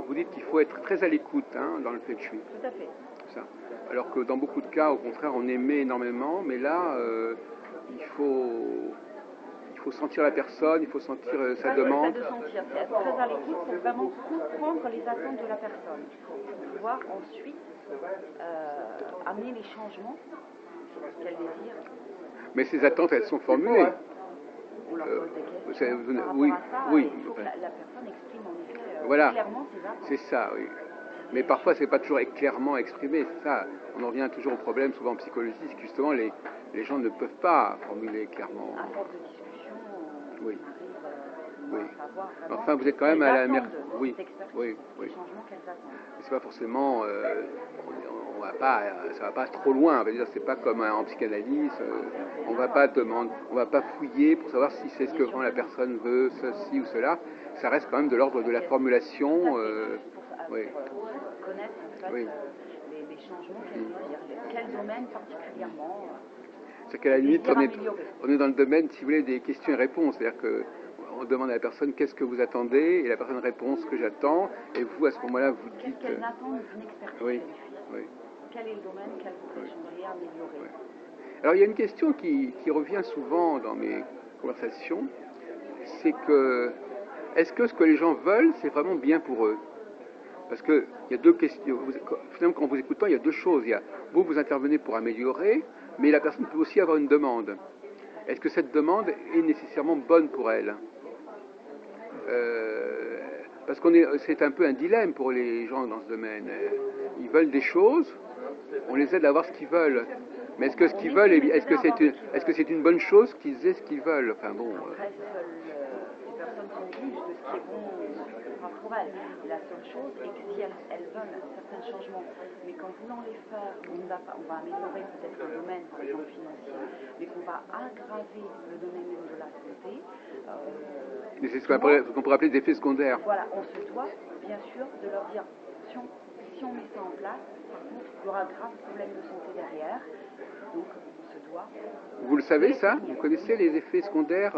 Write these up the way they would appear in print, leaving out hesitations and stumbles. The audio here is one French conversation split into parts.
vous dites qu'il faut être très à l'écoute dans le feng shui. Tout à fait. Ça. Alors que dans beaucoup de cas, au contraire, on émet énormément, mais là, il faut sentir la personne, il faut sentir sa demande. C'est pas de sentir, c'est être très à l'écoute pour vraiment comprendre les attentes de la personne, pour pouvoir ensuite amener les changements qu'elle désire. Mais ces attentes, elles sont formulées. On leur pose des questions par rapport oui, à ça, oui. il faut que la personne exprime en effet voilà. clairement ses attentes. C'est ça, oui. Mais parfois, c'est pas toujours clairement exprimé, c'est ça. On en revient toujours au problème, souvent en psychologie, c'est que justement, les gens ne peuvent pas formuler clairement. À force de discussion, oui. on va savoir vraiment enfin, vous êtes quand même à la mer. Oui. Oui. Les changements qu'elles attendent. C'est pas forcément. Ça va pas trop loin. C'est pas comme en psychanalyse. On va pas fouiller pour savoir si c'est ce que vraiment la personne veut, ceci ou cela. Ça reste quand même de l'ordre de la formulation. Oui. Pour connaître en fait, les changements qu'elle désire, quel domaine particulièrement. C'est qu'à la limite, on est dans le domaine, si vous voulez, des questions et réponses. C'est-à-dire qu'on demande à la personne qu'est-ce que vous attendez, et la personne répond ce que j'attends, et vous, à ce moment-là, vous dites. Qu'est-ce qu'elle attend d'une expertise? Oui. Quel est le domaine qu'elle voudrait changer, améliorer? Oui. Alors, il y a une question qui revient souvent dans mes conversations, c'est que est-ce que ce que les gens veulent, c'est vraiment bien pour eux? Parce qu'il y a deux questions. Finalement, en vous écoutant, il y a deux choses. Il y a, vous intervenez pour améliorer, mais la personne peut aussi avoir une demande. Est-ce que cette demande est nécessairement bonne pour elle? Parce c'est un peu un dilemme pour les gens dans ce domaine. Ils veulent des choses, on les aide à avoir ce qu'ils veulent. Mais est-ce que ce qu'ils veulent, est-ce que c'est une bonne chose qu'ils aient ce qu'ils veulent? Enfin bon. Après, les personnes sont juges de ce qui est bon pour elles. La seule chose est que si elles veulent certains changements, mais qu'en voulant les faire, on va améliorer peut-être un domaine, par exemple financier, mais qu'on va aggraver le domaine même de la santé. C'est ce qu'on pourrait appeler des effets secondaires. Voilà, on se doit bien sûr de leur dire, si on met ça en place, par contre, il y aura de graves problèmes de santé derrière. Donc, on se doit. Vous le savez ça? Vous connaissez les effets secondaires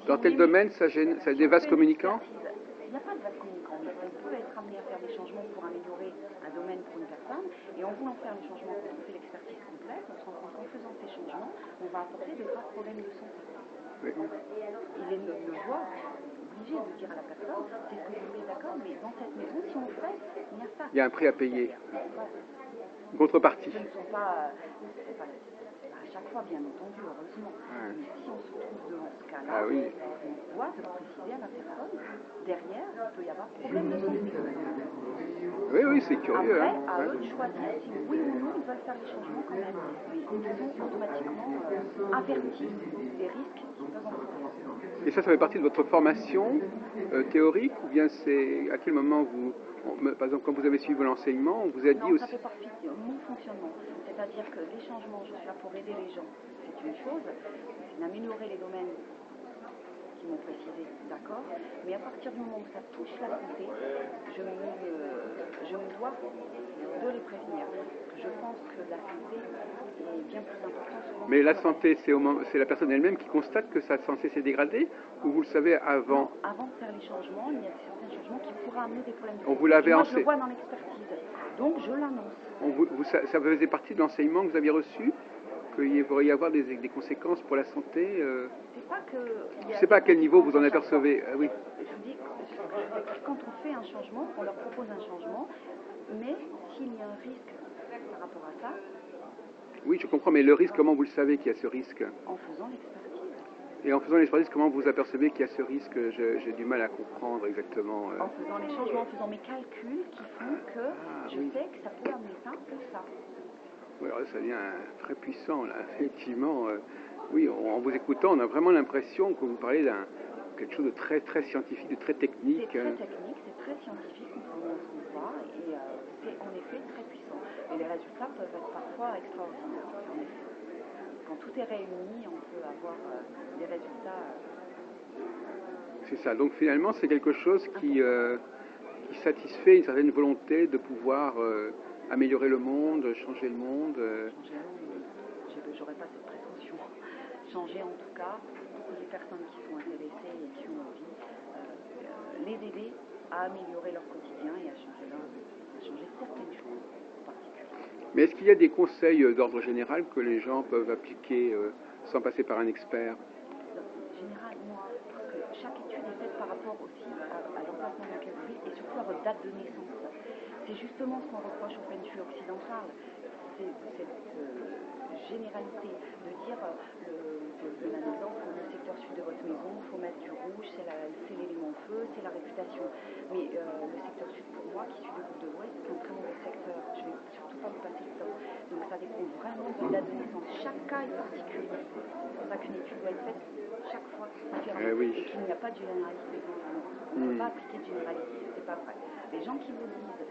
dans tel domaine, ça a des vases communicants? Il n'y a pas de vase communicant, mais on peut être amené à faire des changements pour améliorer un domaine pour une personne, et en voulant faire les changements, quand on fait l'expertise complète, on se rend compte qu'en faisant ces changements, on va apporter de graves problèmes de santé. Oui. Donc, il est le voie obligé de dire à la personne, c'est ce que vous voulez, d'accord, mais dans cette maison, si on le fait, il y a ça. Il y a un prix à payer. Une contrepartie. Ce ne sont pas, à chaque fois, bien entendu, heureusement. Ouais. Mais si on se trouve devant ce cas-là, on doit de préciser à la personne, derrière, il peut y avoir problème de santé. Oui, c'est curieux. Après, à eux de choisir si oui ou non ils veulent faire les changements quand même. Mais ils sont automatiquement avertis des risques qu'ils peuvent encourir. Et ça fait partie de votre formation théorique, ou bien c'est à quel moment par exemple, quand vous avez suivi l'enseignement, on vous a dit aussi... Ça fait partie de mon fonctionnement. C'est-à-dire que les changements, je suis là pour aider les gens. C'est une chose, c'est d'améliorer les domaines qui m'ont précisé, d'accord. Mais à partir du moment où ça touche la santé, je me dois de les prévenir. Je pense que la santé est bien plus importante. Mais la santé, c'est la personne elle-même qui constate que sa santé s'est dégradée, ou vous le savez avant? Non, avant de faire les changements, il y a certains changements qui pourraient amener des problèmes de santé. On vous l'avait moi, je le vois dans l'expertise. Donc, je l'annonce. Ça faisait partie de l'enseignement que vous aviez reçu, qu'il pourrait y avoir des conséquences pour la santé C'est pas que... Je ne sais pas à quel niveau vous en apercevez. Oui. Je vous dis que quand on fait un changement, on leur propose un changement, mais s'il y a un risque par rapport à ça... Oui, je comprends, mais le risque, comment vous le savez qu'il y a ce risque? En faisant l'expertise. Et en faisant l'expertise, comment vous apercevez qu'il y a ce risque? J'ai du mal à comprendre exactement. En faisant les changements, en faisant mes calculs qui font que je sais que ça peut amener ça ou ça. Oui, alors ça devient très puissant, là, effectivement. Oui, en vous écoutant, on a vraiment l'impression que vous parlez d'un quelque chose de très, très scientifique, de très technique. C'est très technique, c'est très scientifique, contrairement à ce qu'on voit, et c'est en effet très puissant. Et les résultats peuvent être parfois extraordinaires, en effet. Quand tout est réuni, on peut avoir des résultats... C'est ça, donc finalement c'est quelque chose qui satisfait une certaine volonté de pouvoir améliorer le monde, changer le monde. Changer le monde, j'aurais pas cette prétention. Changer en tout cas, les personnes qui sont intéressées et qui ont envie, les aider à améliorer leur quotidien et à changer certaines choses en particulier. Mais est-ce qu'il y a des conseils d'ordre général que les gens peuvent appliquer sans passer par un expert? Général, moi, parce que chaque étude est faite par rapport aussi à l'emplacement dans lequel vous vivez et surtout à votre date de naissance. C'est justement ce qu'on reproche au feng shui occidental, c'est cette généralité de dire, je vous donne un exemple, le secteur sud de votre maison, il faut mettre du rouge, c'est l'élément feu, c'est la réputation. Mais le secteur sud, pour moi, qui suis du groupe de l'Ouest, c'est un très mauvais secteur. Je ne vais surtout pas vous passer le temps. Donc ça dépend vraiment de votre date de naissance. Chaque cas est particulier. C'est pour ça qu'une étude doit être faite chaque fois différemment. Oui. Et qu'il n'y a pas de généralité. On ne peut pas appliquer de généralité, c'est pas vrai. Les gens qui vous disent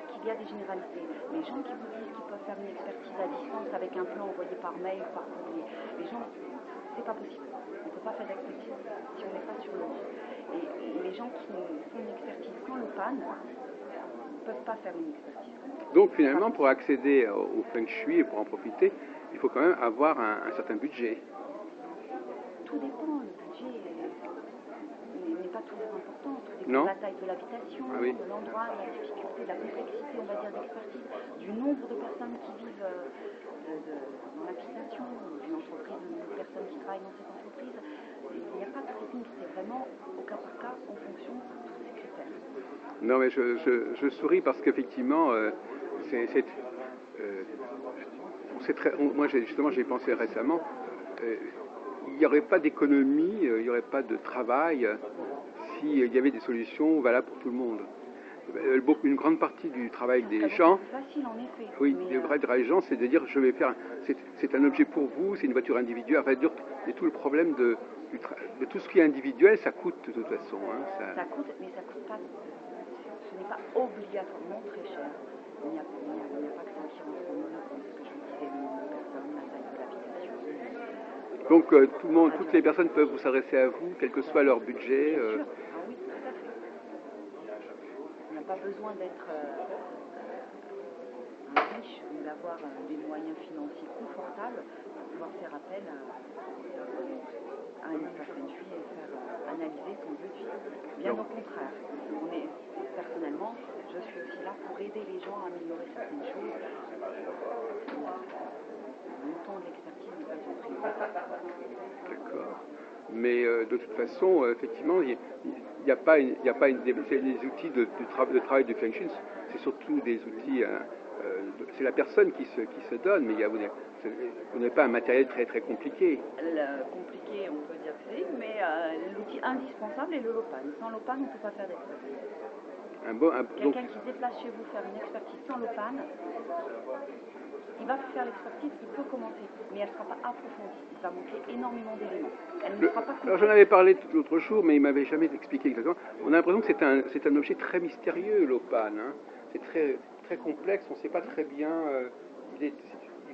qu'il y a des généralités, les gens qui vous disent qu'ils peuvent faire une expertise à distance avec un plan envoyé par mail, par courrier, les gens, c'est pas possible. On ne peut pas faire d'expertise si on n'est pas sur le lieu. Et les gens qui font une expertise sans le PAN ne peuvent pas faire une expertise. Donc finalement, pour accéder au feng shui et pour en profiter, il faut quand même avoir un certain budget. Tout dépend, le budget n'est pas toujours important, tout dépend Non. de la taille de l'habitation, de l'endroit, de la difficulté, de la complexité, on va dire, d'expertise, du nombre de personnes qui vivent dans l'application, d'une entreprise, du nombre de personnes qui travaillent dans cette entreprise. Il n'y a pas de technique, c'est vraiment au cas par cas en fonction de tous ces critères. Non, mais je souris parce qu'effectivement, moi justement j'ai pensé récemment, il n'y aurait pas d'économie, il n'y aurait pas de travail s'il y avait des solutions valables pour tout le monde. Une grande partie du travail des gens, facile, en effet, oui, le vrai travail des gens, c'est de dire je vais faire, c'est un objet pour vous, c'est une voiture individuelle. Enfin, et tout le problème de tout ce qui est individuel, ça coûte de toute façon. Hein, ça coûte, mais ça coûte pas. Ce n'est pas obligatoirement très cher. Il n'y a pas que ça qui rentre en compte, ce que je vous disais, le nombre de personnes, la taille de l'habitation. Donc tout le monde, toutes les personnes peuvent vous s'adresser à vous, quel que soit leur budget. Bien sûr, ah oui, tout à fait. On n'a pas besoin d'être un riche ou d'avoir des moyens financiers confortables pour pouvoir faire appel à un expert feng shui et faire analyser son lieu de vie. Bien au contraire, personnellement, je suis aussi là pour aider les gens à améliorer certaines choses. Le temps de l'expertise n'est pas une priorité. D'accord. Mais de toute façon, effectivement, il n'y a pas les outils de travail du feng shui, c'est surtout des outils. C'est la personne qui se donne, mais vous n'avez pas un matériel très très compliqué. Compliqué, on peut dire que c'est, mais l'outil indispensable est le Lopan. Sans Lopan, on ne peut pas faire d'expertise. Quelqu'un qui se déplace chez vous faire une expertise sans Lopan, il va faire l'expertise, il peut commencer, mais elle ne sera pas approfondie. Il va manquer énormément d'éléments. Elle ne sera pas complète. Alors j'en avais parlé l'autre jour, mais il m'avait jamais expliqué exactement. On a l'impression que c'est un objet très mystérieux, l'Opan. Hein. C'est très très complexe. On ne sait pas très bien. Il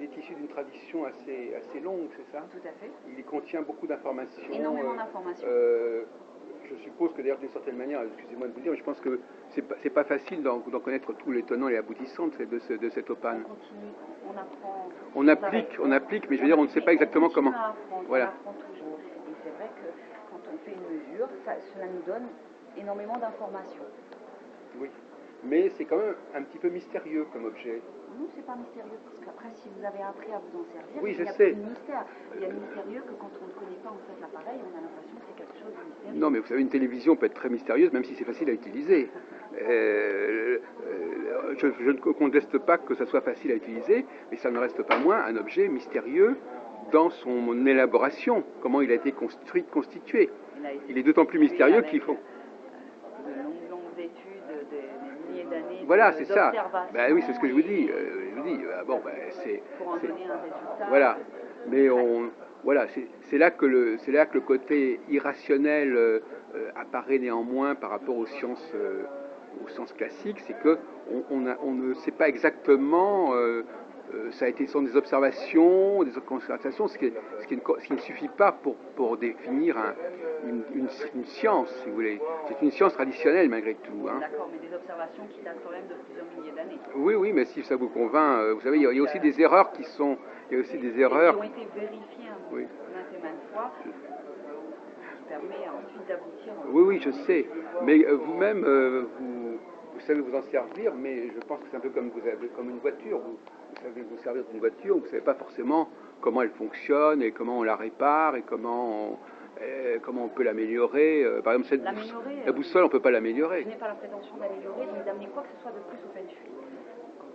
est issu d'une tradition assez longue, c'est ça? Tout à fait. Il contient beaucoup d'informations. Énormément d'informations. Je suppose que d'ailleurs d'une certaine manière, excusez-moi de vous dire, mais je pense que c'est pas facile d'en connaître tous les tenants et les aboutissants de cet Opan. On continue, on apprend. On applique, mais je veux dire, on ne sait pas exactement comment. Voilà. On apprend toujours. Et c'est vrai que quand on fait une mesure, cela nous donne énormément d'informations. Oui, mais c'est quand même un petit peu mystérieux comme objet. Non, c'est pas mystérieux, parce qu'après, si vous avez appris à vous en servir, oui, il n'y a plus de mystère. Il y a mystérieux que quand on ne connaît pas en fait l'appareil, on a l'impression que c'est quelque chose de mystérieux. Non, mais vous savez, une télévision peut être très mystérieuse, même si c'est facile à utiliser. Je ne conteste pas que ça soit facile à utiliser, mais ça ne reste pas moins un objet mystérieux dans son élaboration, comment il a été constitué. Il est d'autant plus mystérieux qu'il faut... De longues études, des milliers d'années. Voilà, c'est ça. Ben oui, c'est ce que je vous dis. C'est pour en donner un résultat. Voilà, mais c'est là que le côté irrationnel apparaît néanmoins par rapport aux sciences classiques, c'est que on ne sait pas exactement. Ça a été sont des observations, des constatations, ce qui ne suffit pas pour définir une science, si vous voulez. C'est une science traditionnelle malgré tout. Hein. D'accord, mais des observations qui datent quand même de plusieurs milliers d'années. Oui, mais si ça vous convainc, vous savez, il y a aussi des erreurs qui sont, il y a aussi des erreurs qui ont été vérifiées maintes et maintes fois. permet ensuite d'aboutir. Oui, oui, je sais. Mais vous-même, vous savez vous en servir, mais je pense que c'est un peu comme comme une voiture. Vous savez vous servir d'une voiture, vous ne savez pas forcément comment elle fonctionne et comment on la répare et comment on peut l'améliorer. Par exemple, la boussole, on ne peut pas l'améliorer. Je n'ai pas la prétention d'améliorer, ni d'amener quoi que ce soit de plus au feng shui.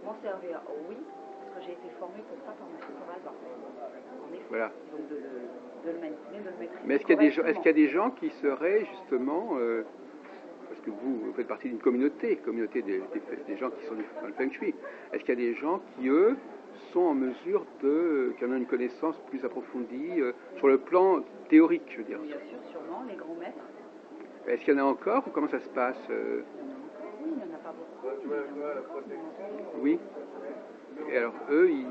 M'en servir, oui, parce que j'ai été formée pour ça par M. Toralba. En effet. Voilà. Donc de le manipuler, de le maîtriser. Mais est-ce qu'il y a des gens qui seraient justement, parce que vous faites partie d'une communauté des gens qui sont dans le feng shui, est-ce qu'il y a des gens qui, eux, sont en mesure qui en ont une connaissance plus approfondie sur le plan théorique, je veux dire? Bien sûr, sûrement, les grands maîtres. Est-ce qu'il y en a encore ou comment ça se passe Oui, il n'y en a pas beaucoup. Oui. Et alors eux, ils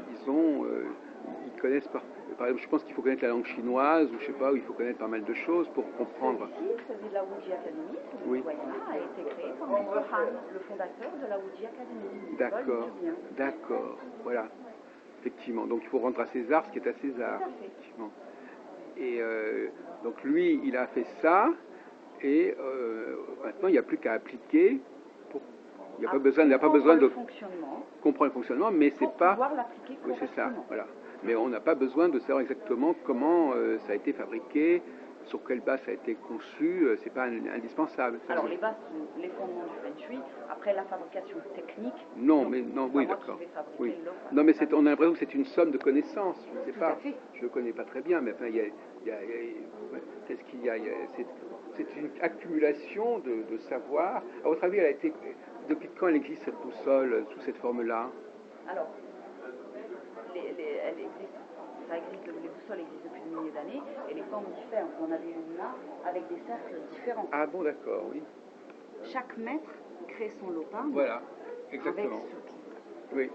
connaissent par exemple, je pense qu'il faut connaître la langue chinoise ou je sais pas, où il faut connaître pas mal de choses pour comprendre. Celui de la Wuji Academy, celui de Guayana, a été créé par M. Han, le fondateur de la Wuji Academy. D'accord, d'accord, voilà, effectivement. Donc il faut rendre à César ce qui est à César. Tout à fait. Effectivement. Et donc lui, il a fait ça, et maintenant il n'y a plus qu'à appliquer. Il n'y a pas besoin de comprendre le fonctionnement, mais c'est pas. Oui, c'est ça, voilà. Mais on n'a pas besoin de savoir exactement comment ça a été fabriqué, sur quelle base ça a été conçu, c'est pas indispensable. Alors les bases sont les fondements du feng shui, après la fabrication technique. Non, oui, d'accord. Oui. Non, mais on a l'impression que c'est une somme de connaissances, je ne sais pas. Je ne connais pas très bien, mais enfin, qu'est-ce qu'il y a, c'est une accumulation de savoir. À votre avis, depuis quand elle existe cette boussole sous cette forme-là? Alors, elle existe, les boussoles existent depuis des milliers d'années et les formes diffèrent. Vous en avez une là avec des cercles différents. Ah bon, d'accord, oui. Chaque maître crée son lopin. Voilà, exactement. Avec ce qui... Oui.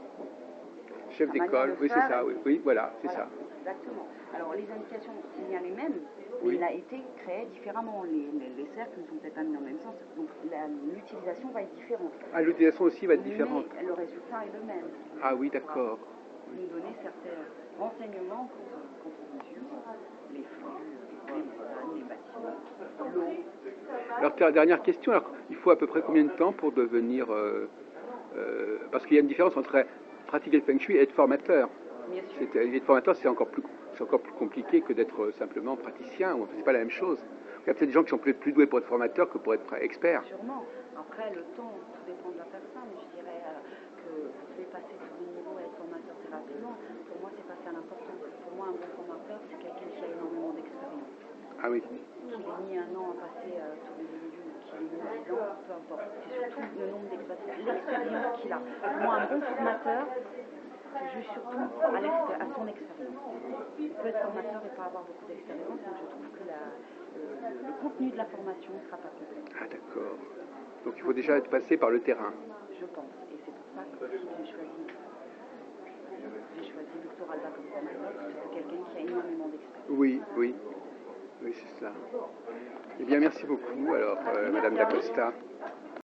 Chef d'école, oui, c'est ça, oui, voilà, c'est ça. Exactement. Alors, les indications sont bien les mêmes, mais il a été créé différemment. Les cercles ne sont peut-être pas mis dans le même sens, donc l'utilisation va être différente. Ah, l'utilisation aussi va être différente. Mais le résultat est le même. Ah oui, d'accord. Nous donner certains renseignements quand on mesure les flux, les montagnes, les bâtiments, l'eau. Alors, dernière question, alors, il faut à peu près combien de temps pour devenir... parce qu'il y a une différence entre pratiquer le feng shui et être formateur. Être formateur, c'est encore plus compliqué que d'être simplement praticien. C'est pas la même chose. Il y a peut-être des gens qui sont plus doués pour être formateurs que pour être experts. Sûrement. Après, le temps, tout dépend de la personne. Je dirais que vous pouvez passer tous les niveaux et être formateur très rapidement. Pour moi, c'est pas ça l'important. Pour moi, un bon formateur, c'est quelqu'un qui a énormément d'expérience. Ah oui. Qu'il ait mis un an à passer tous les modules, qu'il ait mis 10 ans, peu importe. C'est surtout le nombre l'expérience qu'il a. Pour moi, un bon formateur, c'est juste surtout à son expérience. Il peut être formateur et pas avoir beaucoup d'expérience, donc je trouve que le contenu de la formation ne sera pas complet. Ah d'accord. Donc il faut déjà être passé par le terrain. Je pense, et c'est pour ça que j'ai choisi Victor Alba comme formateur, parce que c'est quelqu'un qui a énormément d'expérience. Oui, oui, oui, c'est ça. Eh bien, merci beaucoup, alors, Madame Dacosta.